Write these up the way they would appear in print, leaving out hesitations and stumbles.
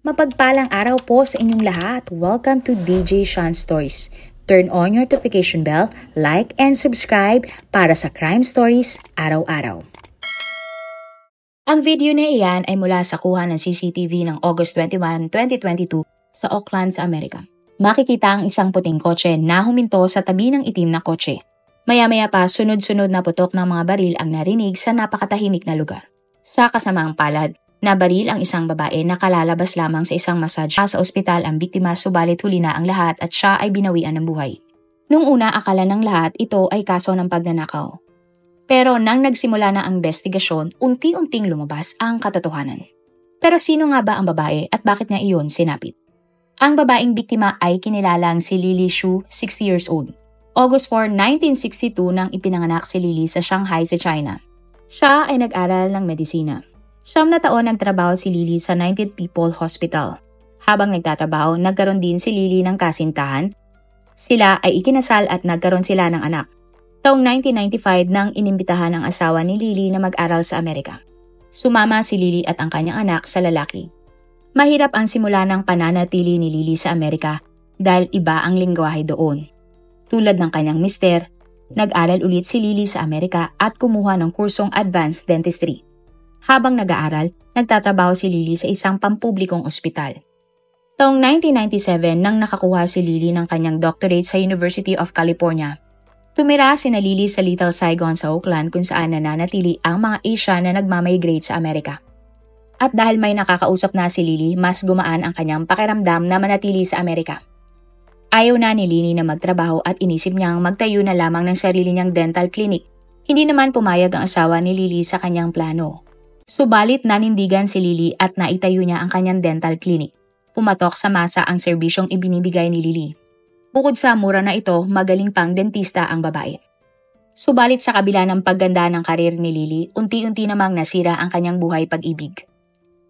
Mapagpalang araw po sa inyong lahat. Welcome to DJ Sean Stories. Turn on your notification bell, like and subscribe para sa crime stories araw-araw. Ang video na iyan ay mula sa kuha ng CCTV ng August 21, 2022 sa Auckland sa Amerika. Makikita ang isang puting kotse na huminto sa tabi ng itim na kotse. Maya-maya pa sunod-sunod na putok ng mga baril ang narinig sa napakatahimik na lugar. Sa kasamaang palad, nabaril ang isang babae na kalalabas lamang sa isang massage sa ospital ang biktima subalit huli na ang lahat at siya ay binawian ng buhay. Nung una akala ng lahat ito ay kaso ng pagnanakaw. Pero nang nagsimula na ang investigasyon, unti-unting lumabas ang katotohanan. Pero sino nga ba ang babae at bakit niya iyon sinapit? Ang babaeng biktima ay kinilalang si Lily Xu, 60 years old. August 4, 1962 nang ipinanganak si Lily sa Shanghai sa China. Siya ay nag-aral ng medisina. 9 na taon nagtrabaho si Lily sa 19th People Hospital. Habang nagtatrabaho, nagkaroon din si Lily ng kasintahan. Sila ay ikinasal at nagkaroon sila ng anak. Taong 1995 nang inimbitahan ang asawa ni Lily na mag-aral sa Amerika. Sumama si Lily at ang kanyang anak sa lalaki. Mahirap ang simula ng pananatili ni Lily sa Amerika dahil iba ang lingwahe doon. Tulad ng kanyang mister, nag-aral ulit si Lily sa Amerika at kumuha ng kursong Advanced Dentistry. Habang nag-aaral, nagtatrabaho si Lily sa isang pampublikong ospital. Taong 1997 nang nakakuha si Lily ng kanyang doctorate sa University of California. Tumira sina Lily sa Little Saigon sa Auckland kung saan nananatili ang mga Asia na nagmamigrate sa Amerika. At dahil may nakakausap na si Lily, mas gumaan ang kanyang pakiramdam na manatili sa Amerika. Ayaw na ni Lily na magtrabaho at inisip niyang magtayo na lamang ng sarili niyang dental clinic. Hindi naman pumayag ang asawa ni Lily sa kanyang plano. Subalit nanindigan si Lily at naitayo niya ang kanyang dental clinic. Pumatok sa masa ang serbisyong ibinibigay ni Lily. Bukod sa mura na ito, magaling pang dentista ang babae. Subalit sa kabila ng pagganda ng karir ni Lily, unti-unti namang nasira ang kanyang buhay pag-ibig.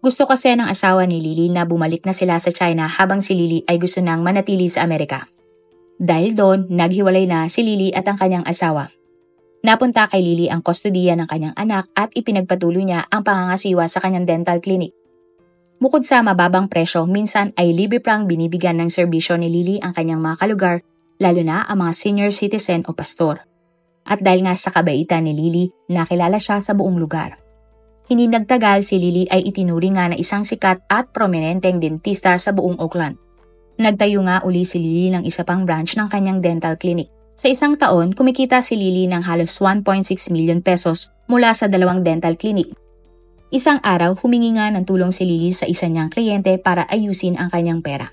Gusto kasi ng asawa ni Lily na bumalik na sila sa China habang si Lily ay gusto nang manatili sa Amerika. Dahil doon, naghiwalay na si Lily at ang kanyang asawa. Napunta kay Lily ang kustodiya ng kanyang anak at ipinagpatuloy niya ang pangangasiwa sa kanyang dental clinic. Bukod sa mababang presyo, minsan ay libre pang binibigyan ng serbisyo ni Lily ang kanyang mga kalugar, lalo na ang mga senior citizen o pastor. At dahil nga sa kabaitan ni Lily, nakilala siya sa buong lugar. Hindi nagtagal si Lily ay itinuring nga na isang sikat at prominenteng dentista sa buong Auckland. Nagtayo nga uli si Lily ng isa pang branch ng kanyang dental clinic. Sa isang taon, kumikita si Lily ng halos 1.6 million pesos mula sa 2 dental clinic. Isang araw, humingi nga ng tulong si Lily sa isa niyang kliyente para ayusin ang kanyang pera.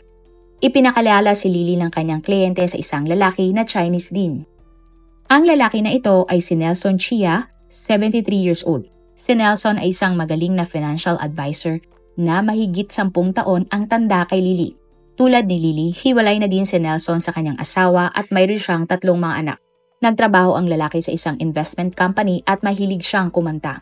Ipinakalala si Lily ng kanyang kliyente sa isang lalaki na Chinese din. Ang lalaki na ito ay si Nelson Chia, 73 years old. Si Nelson ay isang magaling na financial advisor na mahigit 10 taon ang tanda kay Lily. Tulad ni Lily, hiwalay na din si Nelson sa kanyang asawa at mayroon siyang 3 mga anak. Nagtrabaho ang lalaki sa isang investment company at mahilig siyang kumanta.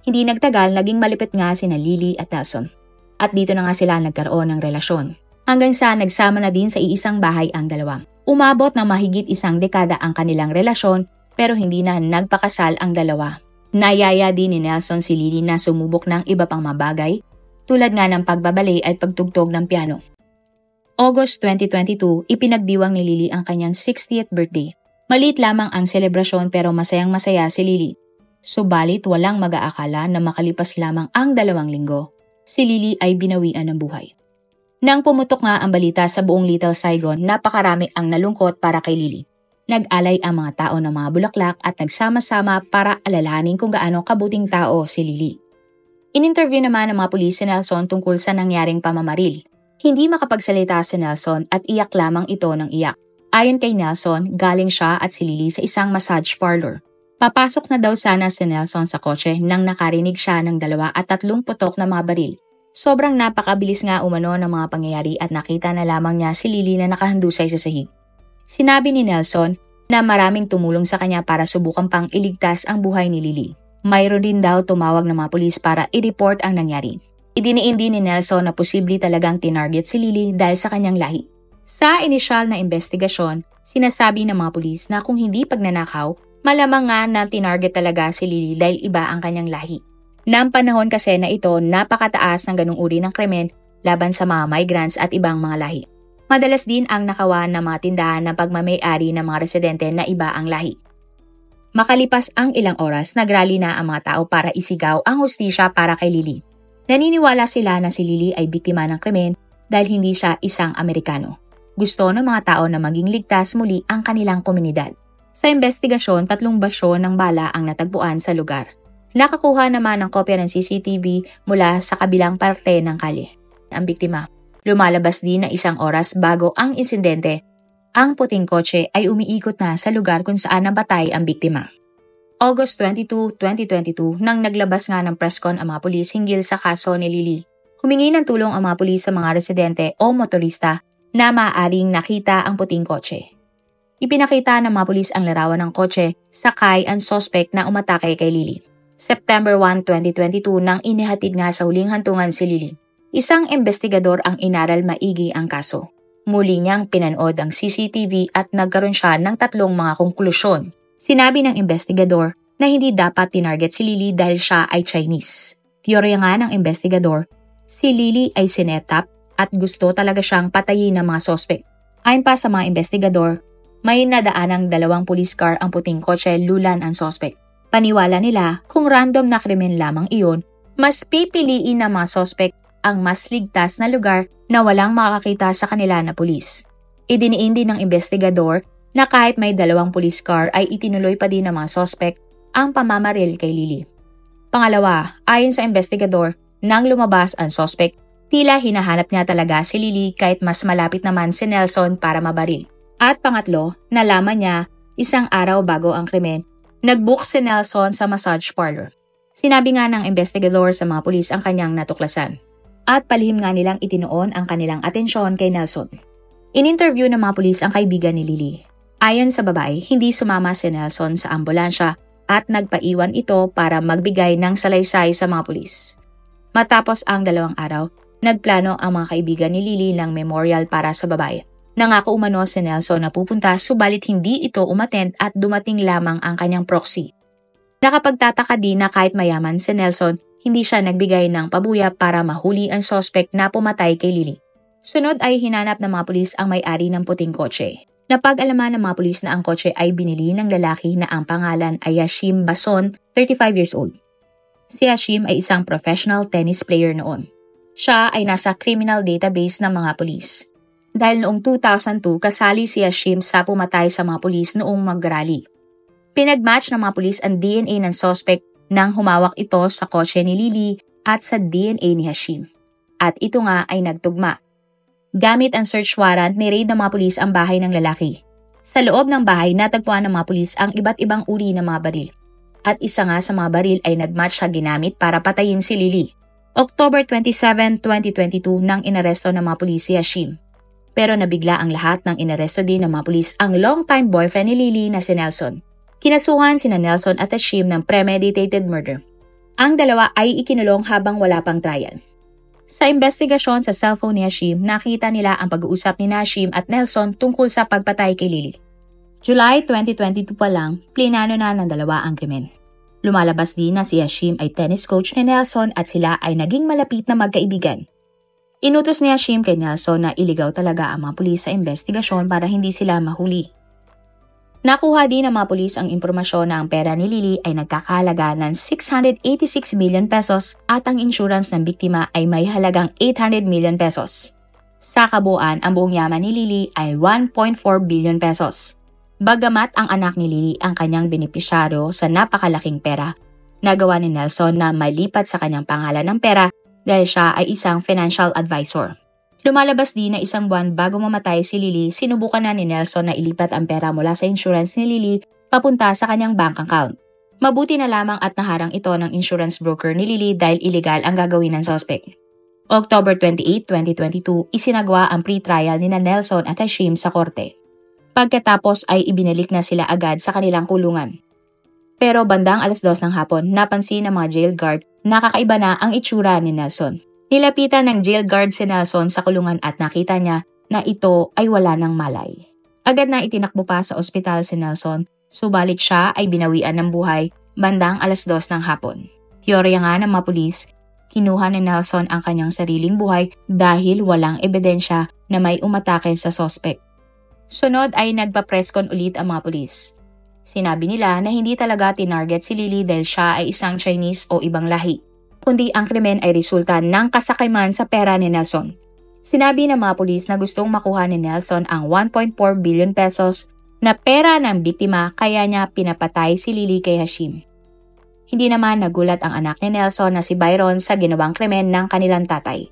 Hindi nagtagal, naging malapit nga sina Lily at Nelson. At dito na nga sila nagkaroon ng relasyon. Hanggang sa nagsama na din sa iisang bahay ang dalawa. Umabot na mahigit 1 dekada ang kanilang relasyon pero hindi na nagpakasal ang dalawa. Nayaya din ni Nelson si Lily na sumubok ng iba pang mabagay tulad nga ng pagbabalay at pagtugtog ng piano. August 2022, ipinagdiwang ni Lily ang kanyang 60th birthday. Maliit lamang ang selebrasyon pero masayang-masaya si Lily. Subalit walang mag-aakala na makalipas lamang ang 2 linggo, si Lily ay binawian ng buhay. Nang pumutok nga ang balita sa buong Little Saigon, napakarami ang nalungkot para kay Lily. Nag-alay ang mga tao ng mga bulaklak at nagsama-sama para alalahanin kung gaano kabuting tao si Lily. In-interview naman ng mga pulis si Nelson tungkol sa nangyaring pamamaril. Hindi makapagsalita si Nelson at iyak lamang ito ng iyak. Ayon kay Nelson, galing siya at si Lily sa isang massage parlor. Papasok na daw sana si Nelson sa kotse nang nakarinig siya ng 2 at 3 putok na mga baril. Sobrang napakabilis nga umano ng mga pangyayari at nakita na lamang niya si Lily na nakahandusay sa sahig. Sinabi ni Nelson na maraming tumulong sa kanya para subukan pang iligtas ang buhay ni Lily. Mayroon din daw tumawag ng mga pulis para i-report ang nangyari. Idiniin din ni Nelson na posible talagang tinarget si Lily dahil sa kanyang lahi. Sa inisyal na investigasyon, sinasabi ng mga pulis na kung hindi pagnanakaw, malamang nga na tinarget talaga si Lily dahil iba ang kanyang lahi. Nang panahon kasi na ito, napakataas ng ganung uri ng krimen laban sa mga migrants at ibang mga lahi. Madalas din ang nakawan ng mga tindahan ng pagmamay-ari ng mga residente na iba ang lahi. Makalipas ang ilang oras, nagrally na ang mga tao para isigaw ang hustisya para kay Lily. Naniniwala sila na si Lily ay biktima ng krimen dahil hindi siya isang Amerikano. Gusto ng mga tao na maging ligtas muli ang kanilang komunidad. Sa investigasyon, 3 basyo ng bala ang natagpuan sa lugar. Nakakuha naman ng kopya ng CCTV mula sa kabilang parte ng kalye. Ang biktima, lumalabas din na 1 oras bago ang insidente. Ang puting kotse ay umiikot na sa lugar kung saan nabatay ang biktima. August 22, 2022, nang naglabas nga ng press con ang mga pulis hinggil sa kaso ni Lily. Humingi ng tulong ang mga pulis sa mga residente o motorista na maaaring nakita ang puting kotse. Ipinakita ng mga pulis ang larawan ng kotse, sakay ang suspect na umatake kay Lily. September 1, 2022 nang inihatid nga sa huling hantungan si Lily. Isang investigador ang inaral maigi ang kaso. Muli niyang pinanood ang CCTV at nagkaroon siya ng 3 mga konklusyon. Sinabi ng investigador na hindi dapat tinarget si Lily dahil siya ay Chinese. Teorya nga ng investigador, si Lily ay sinetap at gusto talaga siyang patayin ng mga suspect. Ayon pa sa mga investigador, may nadaanang 2 police car ang puting kotse lulan ang suspect. Paniwala nila kung random na krimen lamang iyon, mas pipiliin ng mga suspect ang mas ligtas na lugar na walang makakakita sa kanila na pulis. Idiniin din ng investigador na kahit may 2 police car ay itinuloy pa din ng mga suspect ang pamamaril kay Lily. Pangalawa, ayon sa investigador, nang lumabas ang suspect, tila hinahanap niya talaga si Lily kahit mas malapit naman si Nelson para mabaril. At pangatlo, nalaman niya 1 araw bago ang krimen, nag-book si Nelson sa massage parlor. Sinabi nga ng investigador sa mga pulis ang kanyang natuklasan. At palihim nga nilang itinuon ang kanilang atensyon kay Nelson. In-interview ng mga pulis ang kaibigan ni Lily. Ayon sa babae, hindi sumama si Nelson sa ambulansya at nagpaiwan ito para magbigay ng salaysay sa mga pulis. Matapos ang 2 araw, nagplano ang mga kaibigan ni Lily ng memorial para sa babae. Nangako umano si Nelson na pupunta subalit hindi ito umattend at dumating lamang ang kanyang proxy. Nakapagtataka din na kahit mayaman si Nelson, hindi siya nagbigay ng pabuya para mahuli ang suspect na pumatay kay Lily. Sunod ay hinanap ng mga pulis ang may-ari ng puting kotse. Napag-alaman ng mga pulis na ang kotse ay binili ng lalaki na ang pangalan ay Hashim Bason, 35 years old. Si Hashim ay isang professional tennis player noon. Siya ay nasa criminal database ng mga pulis. Dahil noong 2002, kasali si Hashim sa pumatay sa mga pulis noong mag-rally. Pinag-match ng mga pulis ang DNA ng suspect nang humawak ito sa kotse ni Lily at sa DNA ni Hashim. At ito nga ay nagtugma. Gamit ang search warrant, ni-raid ng mga pulis ang bahay ng lalaki. Sa loob ng bahay, natagpuan ng mga pulis ang iba't ibang uri ng mga baril. At isa nga sa mga baril ay nag-match sa ginamit para patayin si Lily. October 27, 2022 nang inaresto ng mga pulis si Hashim. Pero nabigla ang lahat nang inaresto din ng mga pulis ang long-time boyfriend ni Lily na si Nelson. Kinasuhan sina Nelson at Hashim ng premeditated murder. Ang dalawa ay ikinulong habang wala pang trial. Sa investigasyon sa cellphone ni Hashim, nakita nila ang pag-uusap ni Hashim at Nelson tungkol sa pagpatay kay Lily. July 2022 pa lang, plinano na ng dalawa ang krimen. Lumalabas din na si Hashim ay tennis coach ni Nelson at sila ay naging malapit na magkaibigan. Inutos ni Hashim kay Nelson na iligaw talaga ang mga pulis sa investigasyon para hindi sila mahuli. Nakuha din ng mga pulis ang impormasyon na ang pera ni Lily ay nagkakahalaga ng 686 million pesos at ang insurance ng biktima ay may halagang 800 million pesos. Sa kabuuan, ang buong yaman ni Lily ay 1.4 billion pesos. Bagamat ang anak ni Lily ang kanyang benepisyaryo sa napakalaking pera, nagawa ni Nelson na malipat sa kanyang pangalan ng pera dahil siya ay isang financial advisor. Lumalabas din na 1 buwan bago mamatay si Lily, sinubukan na ni Nelson na ilipat ang pera mula sa insurance ni Lily papunta sa kanyang bank account. Mabuti na lamang at naharang ito ng insurance broker ni Lily dahil illegal ang gagawin ng suspect. October 28, 2022, isinagawa ang pre-trial ni Nelson at Hashim sa korte. Pagkatapos ay ibinalik na sila agad sa kanilang kulungan. Pero bandang 2:00 ng hapon, napansin ng mga jail guard na kakaiba na ang itsura ni Nelson. Nilapitan ng jail guard si Nelson sa kulungan at nakita niya na ito ay wala ng malay. Agad na itinakbo pa sa ospital si Nelson, subalit siya ay binawian ng buhay bandang 2:00 ng hapon. Teorya nga ng mga pulis, Kinuha ni Nelson ang kanyang sariling buhay dahil walang ebidensya na may umatake sa sospek. Sunod ay nagpa-press con ulit ang mga pulis. Sinabi nila na hindi talaga tinarget si Lily dahil siya ay isang Chinese o ibang lahi, kundi ang krimen ay resulta ng kasakiman sa pera ni Nelson. Sinabi ng mga pulis na gustong makuha ni Nelson ang 1.4 billion pesos na pera ng biktima kaya niya pinapatay si Lily kay Hashim. Hindi naman nagulat ang anak ni Nelson na si Byron sa ginawang krimen ng kanilang tatay.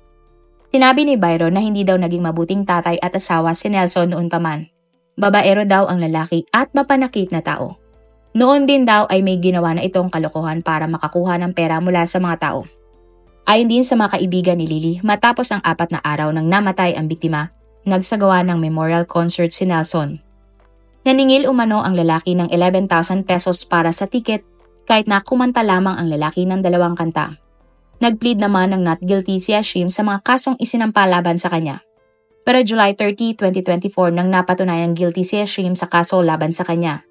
Sinabi ni Byron na hindi daw naging mabuting tatay at asawa si Nelson noon pa man. Babaero daw ang lalaki at mapanakit na tao. Noon din daw ay may ginawa na itong kalokohan para makakuha ng pera mula sa mga tao. Ayon din sa mga kaibigan ni Lily, matapos ang 4 na araw nang namatay ang biktima, nagsagawa ng memorial concert si Nelson. Naningil umano ang lalaki ng 11,000 pesos para sa tiket kahit na kumanta lamang ang lalaki ng 2 kanta. Nag-plead naman ng not guilty si Hashim sa mga kasong isinampa laban sa kanya. Pero July 30, 2024 nang napatunayang guilty si Hashim sa kaso laban sa kanya.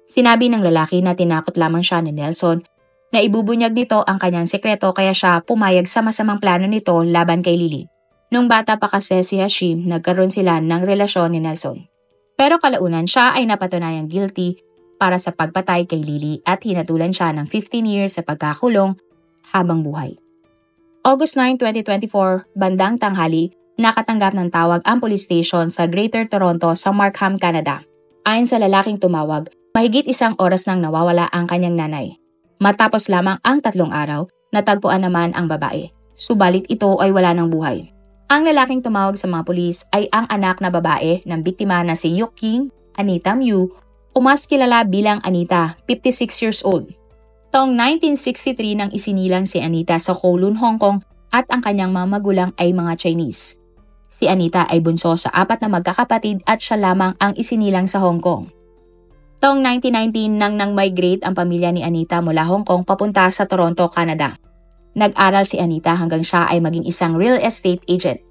Sinabi ng lalaki na tinakot lamang siya ni Nelson na ibubunyag nito ang kanyang sekreto kaya siya pumayag sa masamang plano nito laban kay Lily. Nung bata pa kasi si Hashim, nagkaroon sila ng relasyon ni Nelson. Pero kalaunan siya ay napatunayang guilty para sa pagpatay kay Lily at hinatulan siya ng 15 years sa pagkakulong habang buhay. August 9, 2024, bandang tanghali, nakatanggap ng tawag ang police station sa Greater Toronto sa Markham, Canada. Ayon sa lalaking tumawag, mahigit 1 oras nang nawawala ang kanyang nanay. Matapos lamang ang 3 araw, natagpuan naman ang babae. Subalit ito ay wala ng buhay. Ang lalaking tumawag sa mga pulis ay ang anak na babae ng biktima na si Yuking Anita Miu o mas kilala bilang Anita, 56 years old. Taong 1963 nang isinilang si Anita sa Kowloon, Hong Kong at ang kanyang mga magulang ay mga Chinese. Si Anita ay bunso sa 4 na magkakapatid at siya lamang ang isinilang sa Hong Kong. Taong 1919 nang migrate ang pamilya ni Anita mula Hong Kong papunta sa Toronto, Canada. Nag-aral si Anita hanggang siya ay maging isang real estate agent.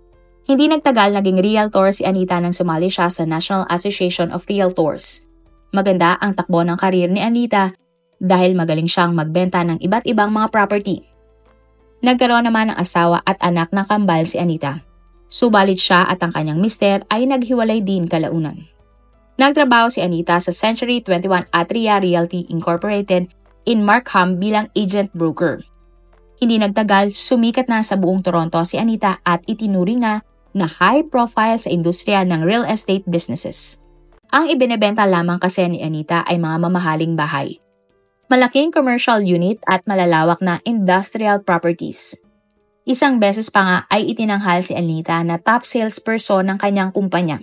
Hindi nagtagal naging realtor si Anita nang sumali siya sa National Association of Realtors. Maganda ang takbo ng karir ni Anita dahil magaling siyang magbenta ng iba't ibang mga property. Nagkaroon naman ng asawa at anak ng kambal si Anita. Subalit siya at ang kanyang mister ay naghiwalay din kalaunan. Nagtrabaho si Anita sa Century 21 Atria Realty Incorporated in Markham bilang agent broker. Hindi nagtagal, sumikat na sa buong Toronto si Anita at itinuring nga na high profile sa industriya ng real estate businesses. Ang ibinebenta lamang kasi ni Anita ay mga mamahaling bahay, malaking commercial unit at malalawak na industrial properties. Isang beses pa nga ay itinanghal si Anita na top salesperson ng kanyang kumpanya.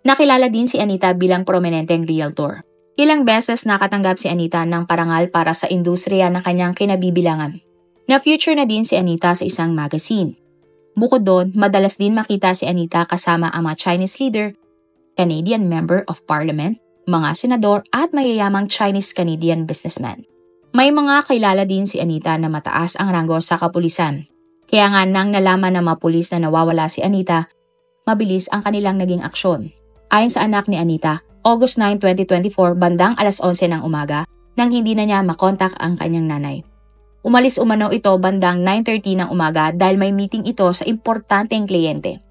Nakilala din si Anita bilang prominenteng realtor. Ilang beses nakatanggap si Anita ng parangal para sa industriya na kanyang kinabibilangan. Na-feature na din si Anita sa isang magazine. Bukod doon, madalas din makita si Anita kasama ang mga Chinese leader, Canadian Member of Parliament, mga senador at mayayamang Chinese-Canadian businessman. May mga kilala din si Anita na mataas ang ranggo sa kapulisan. Kaya nga nang nalaman ng mga pulis na nawawala si Anita, mabilis ang kanilang naging aksyon. Ayon sa anak ni Anita, August 9, 2024, bandang alas 11 ng umaga, nang hindi na niya makontak ang kanyang nanay. Umalis umano ito bandang 9:30 ng umaga dahil may meeting ito sa importanteng kliyente.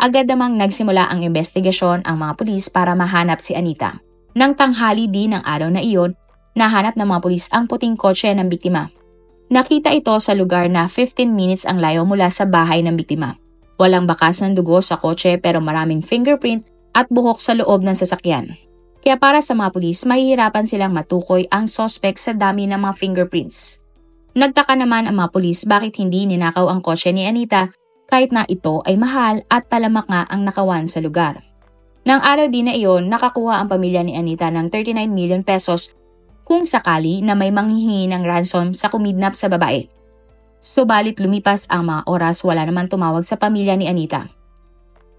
Agad namang nagsimula ang investigasyon ang mga pulis para mahanap si Anita. Nang tanghali din ng araw na iyon, nahanap ng mga pulis ang puting kotse ng biktima. Nakita ito sa lugar na 15 minutes ang layo mula sa bahay ng biktima. Walang bakas ng dugo sa kotse pero maraming fingerprint at buhok sa loob ng sasakyan. Kaya para sa mga pulis, mahihirapan silang matukoy ang suspect sa dami ng mga fingerprints. Nagtaka naman ang mga pulis bakit hindi ninakaw ang kotse ni Anita kahit na ito ay mahal at talamak nga ang nakawan sa lugar. Nang araw din na iyon, nakakuha ang pamilya ni Anita ng 39 million pesos kung sakali na may manghihingi ng ransom sa kumidnap sa babae. Subalit lumipas ang mga oras, wala naman tumawag sa pamilya ni Anita.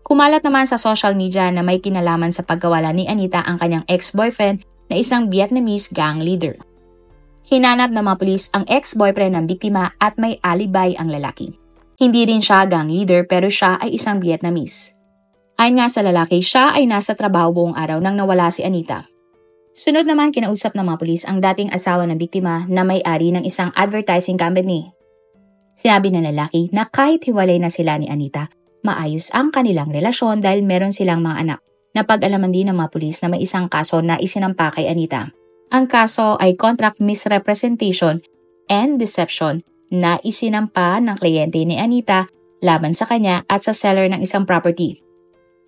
Kumalat naman sa social media na may kinalaman sa pagkawala ni Anita ang kanyang ex-boyfriend na isang Vietnamese gang leader. Hinanap ng mga pulis ang ex-boyfriend ng biktima at may alibay ang lalaki. Hindi rin siya gang leader pero siya ay isang Vietnamese. Ayon nga sa lalaki, siya ay nasa trabaho buong araw nang nawala si Anita. Sunod naman kinausap ng mga pulis ang dating asawa ng biktima na may-ari ng isang advertising company. Sinabi ng lalaki na kahit hiwalay na sila ni Anita, maayos ang kanilang relasyon dahil meron silang mga anak. Napag-alaman din ng mga pulis na may isang kaso na isinampa kay Anita. Ang kaso ay contract misrepresentation and deception na isinampa ng kliyente ni Anita laban sa kanya at sa seller ng isang property.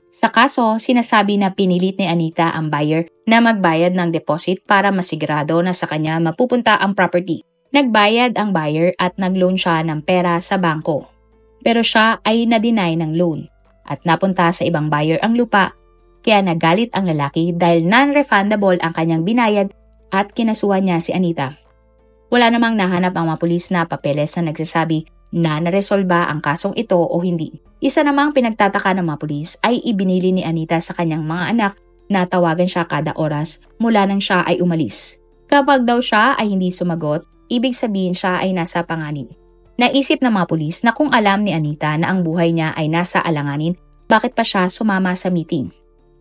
Sa kaso, sinasabi na pinilit ni Anita ang buyer na magbayad ng deposit para masigurado na sa kanya mapupunta ang property. Nagbayad ang buyer at nag-loan siya ng pera sa bangko. Pero siya ay na-deny ng loan at napunta sa ibang buyer ang lupa. Kaya nagalit ang lalaki dahil non-refundable ang kanyang binayad at kinasuhan niya si Anita. Wala namang nahanap ang mga pulis na papeles na nagsasabi na naresolba ang kasong ito o hindi. Isa namang pinagtataka ng mga pulis ay ibinili ni Anita sa kanyang mga anak na tawagan siya kada oras mula nang siya ay umalis. Kapag daw siya ay hindi sumagot, ibig sabihin siya ay nasa panganib. Naisip ng mga pulis na kung alam ni Anita na ang buhay niya ay nasa alanganin, bakit pa siya sumama sa meeting?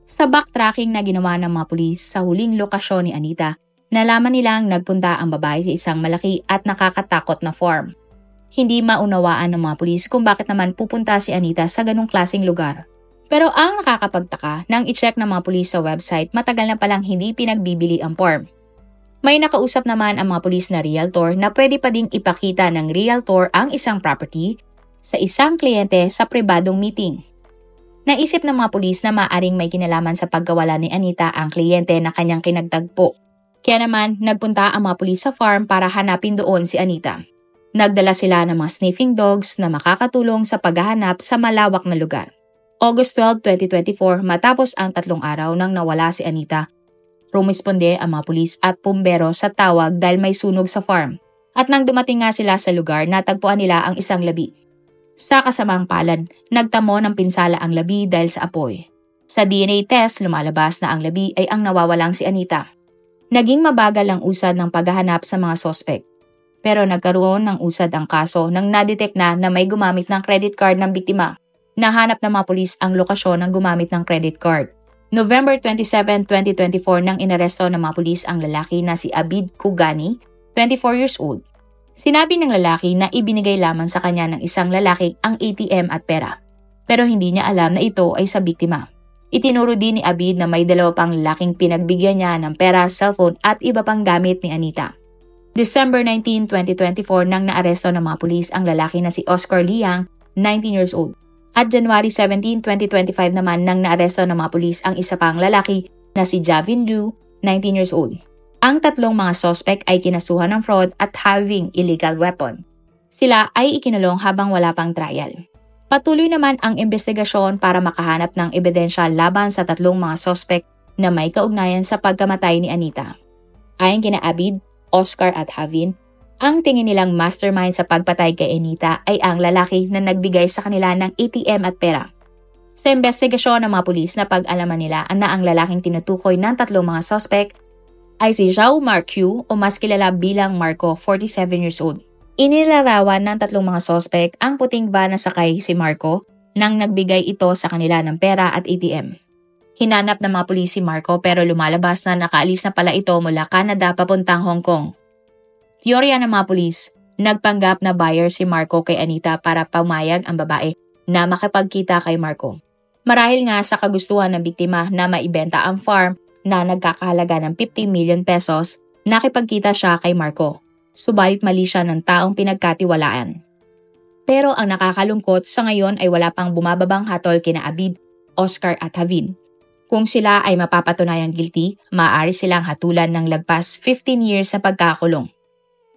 Sa backtracking na ginawa ng mga pulis sa huling lokasyon ni Anita, nalaman nilang nagpunta ang babae sa isang malaki at nakakatakot na farm. Hindi maunawaan ng mga pulis kung bakit naman pupunta si Anita sa ganung klaseng lugar. Pero ang nakakapagtaka, nang i-check ng mga pulis sa website, matagal na palang hindi pinagbibili ang farm. May nakausap naman ang mga pulis na realtor na pwede pa ding ipakita ng realtor ang isang property sa isang kliyente sa pribadong meeting. Naisip ng mga pulis na maaring may kinalaman sa pagkawala ni Anita ang kliyente na kanyang kinagtagpo. Kaya naman, nagpunta ang mga pulis sa farm para hanapin doon si Anita. Nagdala sila ng mga sniffing dogs na makakatulong sa paghahanap sa malawak na lugar. August 12, 2024, matapos ang 3 araw nang nawala si Anita, rumisponde ang mga pulis at pumbero sa tawag dahil may sunog sa farm. At nang dumating nga sila sa lugar, natagpuan nila ang isang labi. Sa kasamaang palad, nagtamo ng pinsala ang labi dahil sa apoy. Sa DNA test, lumalabas na ang labi ay ang nawawalang si Anita. Naging mabagal ang usad ng paghahanap sa mga sospek. Pero nagkaroon ng usad ang kaso nang nadetect na may gumamit ng credit card ng biktima. Nahanap ng mga pulis ang lokasyon ng gumamit ng credit card. November 27, 2024 nang inaresto ng mga pulis ang lalaki na si Abid Kugani, 24 years old. Sinabi ng lalaki na ibinigay lamang sa kanya ng isang lalaki ang ATM at pera. Pero hindi niya alam na ito ay sa biktima. Itinuro din ni Abid na may 2 pang lalaking pinagbigyan niya ng pera, cellphone at iba pang gamit ni Anita. December 19, 2024 nang naaresto ng mga pulis ang lalaki na si Oscar Liang, 19 years old. At January 17, 2025 naman nang naaresto ng mga pulis ang isa pang lalaki na si Javin Liu, 19 years old. Ang 3 mga sospek ay kinasuhan ng fraud at having illegal weapon. Sila ay ikinulong habang wala pang trial. Patuloy naman ang investigasyon para makahanap ng ebidensya laban sa 3 mga sospek na may kaugnayan sa pagkamatay ni Anita. Ayon kina Abid, Oscar at Javin, ang tingin nilang mastermind sa pagpatay kay Anita ay ang lalaki na nagbigay sa kanila ng ATM at pera. Sa investigasyon ng mga pulis na pag-alaman nila na ang lalaking tinutukoy ng 3 mga sospek ay si Zhao Marque o mas kilala bilang Marco, 47 years old. Inilarawan ng 3 mga sospek ang puting van na sakay si Marco nang nagbigay ito sa kanila ng pera at ATM. Hinanap ng mga pulis si Marco pero lumalabas na nakaalis na pala ito mula Canada papuntang Hong Kong. Teorya ng mga pulis, nagpanggap na buyer si Marco kay Anita para pumayag ang babae na makipagkita kay Marco. Marahil nga sa kagustuhan ng biktima na maibenta ang farm na nagkakahalaga ng 50 million pesos, nakipagkita siya kay Marco. Subalit mali siya ng taong pinagkatiwalaan. Pero ang nakakalungkot sa ngayon ay wala pang bumababang hatol kina Abid, Oscar at Javin. Kung sila ay mapapatunayang guilty, maaari silang hatulan ng lagpas 15 years sa pagkakulong.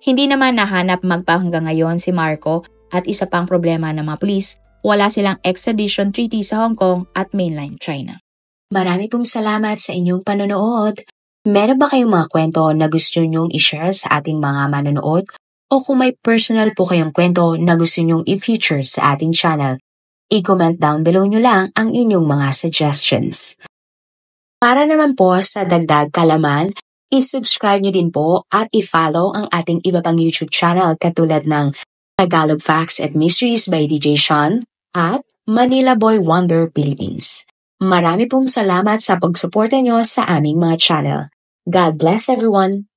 Hindi naman nahanap magpahanggang ngayon si Marco at isa pang problema ng mga pulis, wala silang extradition treaty sa Hong Kong at mainland China. Marami pong salamat sa inyong panonood. Meron ba kayong mga kwento na gusto nyong i-share sa ating mga manonood? O kung may personal po kayong kwento na gusto nyong i-feature sa ating channel, i-comment down below nyo lang ang inyong mga suggestions. Para naman po sa dagdag kalaman, i-subscribe nyo din po at i-follow ang ating iba pang YouTube channel katulad ng Tagalog Facts and Mysteries by DJ Sean at Manila Boy Wonder Philippines. Marami pong salamat sa pagsuporta nyo sa aming mga channel. God bless everyone!